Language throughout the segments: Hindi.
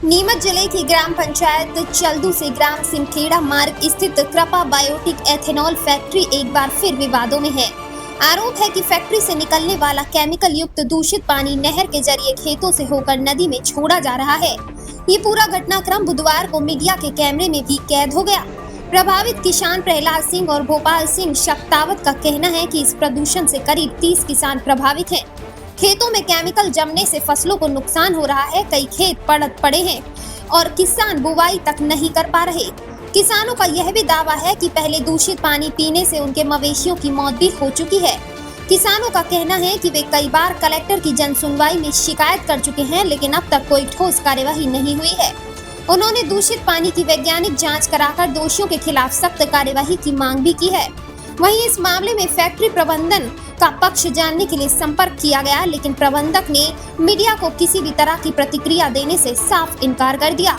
नीमच जिले की ग्राम पंचायत चल्दू से ग्राम सिमखेड़ा मार्ग स्थित कृपा बायोटिक एथेनॉल फैक्ट्री एक बार फिर विवादों में है। आरोप है कि फैक्ट्री से निकलने वाला केमिकल युक्त दूषित पानी नहर के जरिए खेतों से होकर नदी में छोड़ा जा रहा है। ये पूरा घटनाक्रम बुधवार को मीडिया के कैमरे में भी कैद हो गया। प्रभावित किसान प्रहलाद सिंह और भोपाल सिंह शक्तावत का कहना है कि इस प्रदूषण से करीब 30 किसान प्रभावित हैं। खेतों में केमिकल जमने से फसलों को नुकसान हो रहा है। कई खेत पड़े हैं और किसान बुवाई तक नहीं कर पा रहे। किसानों का यह भी दावा है कि पहले दूषित पानी पीने से उनके मवेशियों की मौत भी हो चुकी है। किसानों का कहना है कि वे कई बार कलेक्टर की जन सुनवाई में शिकायत कर चुके हैं, लेकिन अब तक कोई ठोस कार्यवाही नहीं हुई है। उन्होंने दूषित पानी की वैज्ञानिक जांच कराकर दोषियों के खिलाफ सख्त कार्यवाही की मांग भी की है। वहीं इस मामले में फैक्ट्री प्रबंधन का पक्ष जानने के लिए संपर्क किया गया, लेकिन प्रबंधक ने मीडिया को किसी भी तरह की प्रतिक्रिया देने से साफ इनकार कर दिया।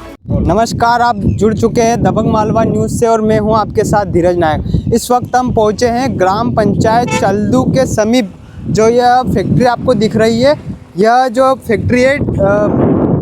नमस्कार, आप जुड़ चुके हैं दबंग मालवा न्यूज़ से और मैं हूं आपके साथ धीरज नायक। इस वक्त हम पहुंचे हैं ग्राम पंचायत चल्दू के समीप। जो यह फैक्ट्री आपको दिख रही है, यह जो फैक्ट्री है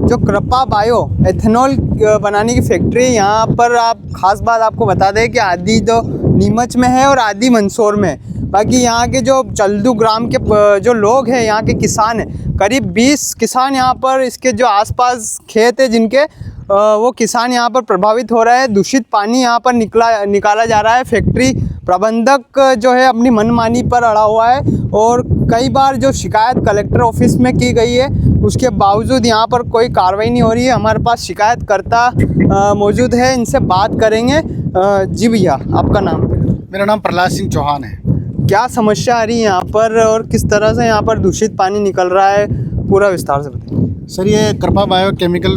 जो कृपा बायो एथेनॉल बनाने की फैक्ट्री है। यहाँ पर आप खास बात आपको बता दें कि आधी तो नीमच में है और आधी मंदसौर में। बाकी यहाँ के जो चल्दू ग्राम के जो लोग हैं, यहाँ के किसान हैं, करीब 20 किसान यहाँ पर इसके जो आसपास खेत है जिनके वो किसान यहाँ पर प्रभावित हो रहे हैं। दूषित पानी यहाँ पर निकाला जा रहा है। फैक्ट्री प्रबंधक जो है अपनी मनमानी पर अड़ा हुआ है और कई बार जो शिकायत कलेक्टर ऑफिस में की गई है, उसके बावजूद यहाँ पर कोई कार्रवाई नहीं हो रही है। हमारे पास शिकायतकर्ता मौजूद है, इनसे बात करेंगे। जी भैया, आपका नाम? मेरा नाम प्रहलाद सिंह चौहान है। क्या समस्या आ रही है यहाँ पर और किस तरह से यहाँ पर दूषित पानी निकल रहा है, पूरा विस्तार से बताइए। सर, ये कृपा बायो केमिकल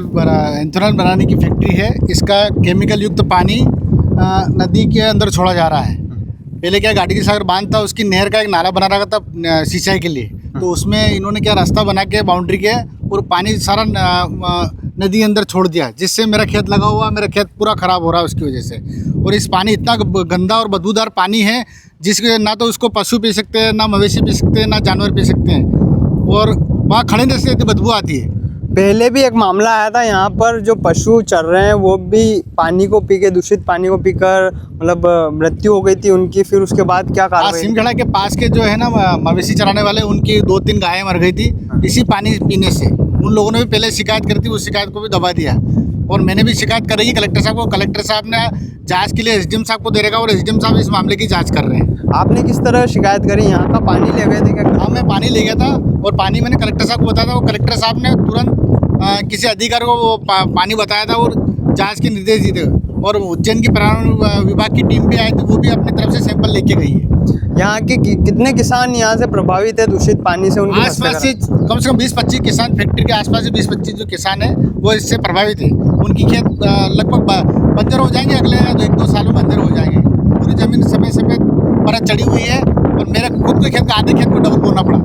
एथेनॉल बनाने की फैक्ट्री है। इसका केमिकल युक्त पानी नदी के अंदर छोड़ा जा रहा है। पहले क्या घाटी सागर बांध था, उसकी नहर का एक नाला बना रखा था सिंचाई के लिए। तो उसमें इन्होंने क्या रास्ता बना के बाउंड्री के और पानी सारा नदी के अंदर छोड़ दिया, जिससे मेरा खेत लगा हुआ, मेरा खेत पूरा ख़राब हो रहा है उसकी वजह से। और इस पानी इतना गंदा और बदबूदार पानी है जिसके ना तो उसको पशु पी सकते हैं, ना मवेशी पी सकते हैं, ना जानवर पी सकते हैं। और वहाँ खड़े रहने से इतनी बदबू आती है। पहले भी एक मामला आया था यहाँ पर, जो पशु चर रहे हैं वो भी पानी को पी के, दूषित पानी को पीकर मतलब मृत्यु हो गई थी उनकी। फिर उसके बाद क्या कार्रवाई? सिमखेड़ा के पास के जो है ना मवेशी चराने वाले, उनकी 2-3 गायें मर गई थी इसी पानी पीने से। उन लोगों ने भी पहले शिकायत करी थी, उस शिकायत को भी दबा दिया और मैंने भी शिकायत करेगी कलेक्टर साहब को। कलेक्टर साहब ने जांच के लिए एसडीएम साहब को दे रहेगा और एसडीएम साहब इस मामले की जांच कर रहे हैं। आपने किस तरह शिकायत करी? यहाँ का पानी ले गए थे क्या? हाँ, मैं पानी ले गया था और पानी मैंने कलेक्टर साहब को बताया था। वो कलेक्टर साहब ने तुरंत किसी अधिकारी को वो पानी बताया था और जांच के निर्देश दिए थे। और उज्जैन की पर्यावरण विभाग की टीम भी आई थी, वो भी अपनी तरफ से सैंपल लेके गई है। यहाँ के कितने किसान यहाँ से प्रभावित है दूषित पानी से? उनके आसपास से कम 20-25 किसान, फैक्ट्री के आसपास से 20-25 जो किसान हैं वो इससे प्रभावित है। उनकी खेत लगभग बंजर हो जाएंगे, अगले 1-2 साल में बंजर हो जाएंगे। पूरी ज़मीन सफ़ेद परत चढ़ी हुई है और मेरे खुद के खेत का आधे खेत को डबल बोना पड़ा।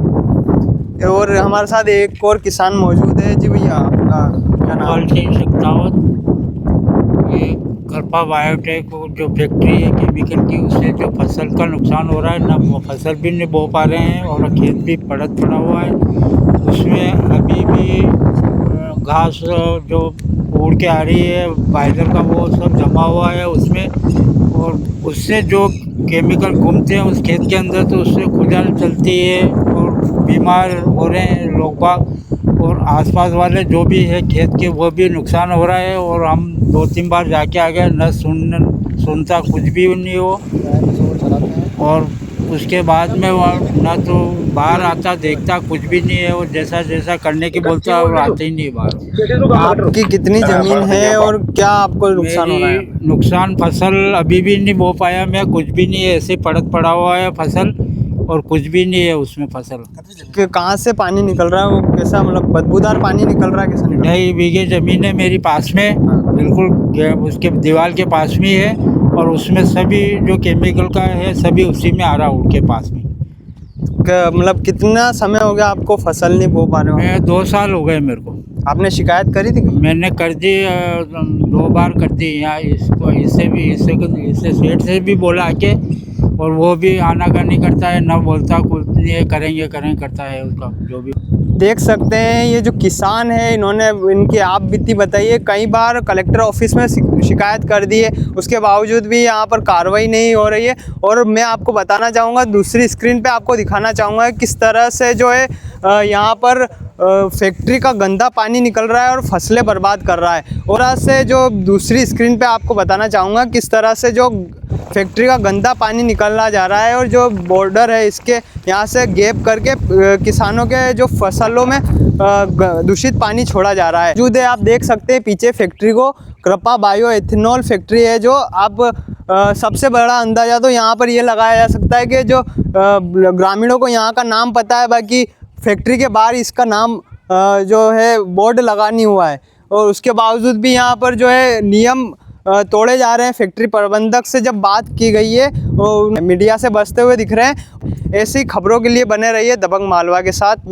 और हमारे साथ एक और किसान मौजूद है। जी भैया, आपका क्या नाम? शक्तावत। ये कृपा बायोटेक जो फैक्ट्री है केमिकल की, उससे जो फसल का नुकसान हो रहा है, ना वो फसल भी नहीं बो पा रहे हैं और खेत भी पड़ा हुआ है। उसमें अभी भी घास जो उड़ के आ रही है बाइलर का, वो सब जमा हुआ है उसमें। और उससे जो केमिकल घूमते हैं उस खेत के अंदर, तो उससे खुजल चलती है और बीमार हो रहे हैं लोग बाग। और आसपास वाले जो भी है खेत के, वो भी नुकसान हो रहा है। और हम 2-3 बार जाके आ गए, न सुनता कुछ भी नहीं हो। और उसके बाद में वो ना तो बाहर आता, देखता कुछ भी नहीं है। और जैसा करने की बोलता है और आते ही नहीं बाहर। आपकी कितनी ज़मीन है और क्या आपको नुकसान हो रहा है? नुकसान फसल अभी भी नहीं बो पाया मैं, कुछ भी नहीं है, ऐसे पड़ा हुआ है फसल और कुछ भी नहीं है उसमें फसल। कि कहाँ से पानी निकल रहा है? वो कैसा, मतलब बदबूदार पानी निकल रहा है? कैसा निकल रहा है? 2.5 बीघे ज़मीन है मेरी पास में, बिल्कुल उसके दीवार के पास में है। और उसमें सभी जो केमिकल का है सभी उसी में आ रहा है, उनके पास में। मतलब कितना समय हो गया आपको फसल नहीं बो पा रहे हो? मैं 2 साल हो गए मेरे को। आपने शिकायत करी थी? मैंने कर दी, 2 बार कर दी। यहाँ इससे सेठ से भी बोला आके, और वो भी आनाकानी करता है, ना बोलता कुछ। ये करेंगे करता है उसका जो भी। देख सकते हैं ये जो किसान है, इन्होंने इनकी आप बीती बताई है। कई बार कलेक्टर ऑफिस में शिकायत कर दी है, उसके बावजूद भी यहाँ पर कार्रवाई नहीं हो रही है। और मैं आपको बताना चाहूँगा, दूसरी स्क्रीन पे आपको दिखाना चाहूँगा किस तरह से जो है यहाँ पर फैक्ट्री का गंदा पानी निकल रहा है और फसलें बर्बाद कर रहा है। और आज से जो दूसरी स्क्रीन पे आपको बताना चाहूँगा किस तरह से जो फैक्ट्री का गंदा पानी निकलना जा रहा है और जो बॉर्डर है इसके यहाँ से गैप करके किसानों के जो फसलों में दूषित पानी छोड़ा जा रहा है। मौजूद है, आप देख सकते हैं पीछे फैक्ट्री को, कृपा बायो एथेनॉल फैक्ट्री है। जो आप सबसे बड़ा अंदाज़ा तो यहाँ पर ये लगाया जा सकता है कि जो ग्रामीणों को यहाँ का नाम पता है, बाकी फैक्ट्री के बाहर इसका नाम जो है बोर्ड लगा नहीं हुआ है। और उसके बावजूद भी यहाँ पर जो है नियम तोड़े जा रहे हैं। फैक्ट्री प्रबंधक से जब बात की गई है वो मीडिया से बचते हुए दिख रहे हैं। ऐसी खबरों के लिए बने रहिए दबंग मालवा के साथ।